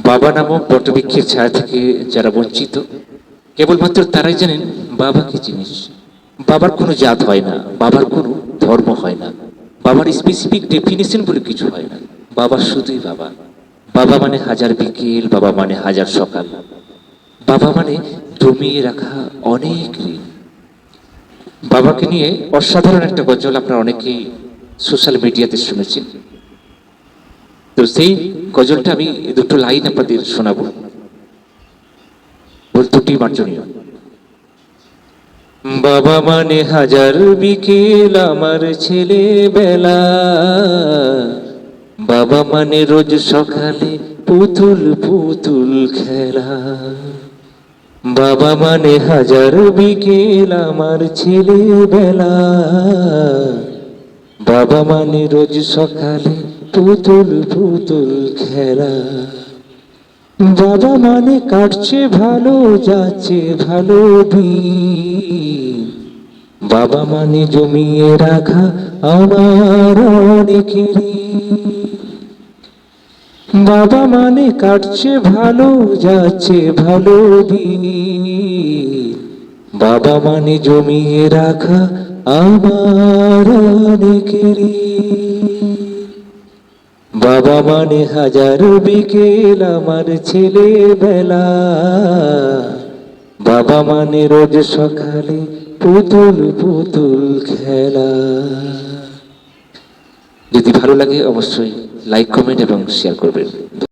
বাবা নামক বটবৃক্ষের ছায়া থেকে যারা বঞ্চিত, কেবলমাত্র তারাই জানেন বাবা কি জিনিস। বাবার কোনো জাত হয় না, বাবার কোনো ধর্ম হয় না, বাবার স্পেসিফিক ডেফিনেশন বলে কিছু হয় না। বাবা শুধুই বাবা। বাবা মানে হাজার বিকেল, বাবা মানে হাজার সকাল, বাবা মানে জমিয়ে রাখা অনেক ঋণ। বাবাকে নিয়ে অসাধারণ একটা গজল আপনারা অনেকেই সোশ্যাল মিডিয়াতে শুনেছেন। তো সেই গজলটা আমি দুটো লাইন আপনাদের শোনাবো, দুটি মার্জনীয়। বাবা মানে হাজার বিকেল আমার ছেলেবেলা, বাবা মানে রোজ সকালে পুতুল পুতুল খেলা। বাবা মানে হাজার বিকেল আমার ছেলেবেলা, বাবা মানে রোজ সকালে পুতুল পুতুল খেলা। বাবা মানে কাটছে ভালো, যাচ্ছে ভালো দিন, বাবা মানে জমিয়ে রাখা আমার অনেক ঋণ। বাবা মানে কাটছে ভালো, যাচ্ছে ভালো দিন, বাবা মানে জমিয়ে রাখা আমার অনেক ঋণ। বাবা মানে হাজার বিকেল আমার ছেলেবেলা, বাবা মানে রোজ সকালে পুতুল পুতুল খেলা। যদি ভালো লাগে অবশ্যই লাইক, কমেন্ট এবং শেয়ার করবেন।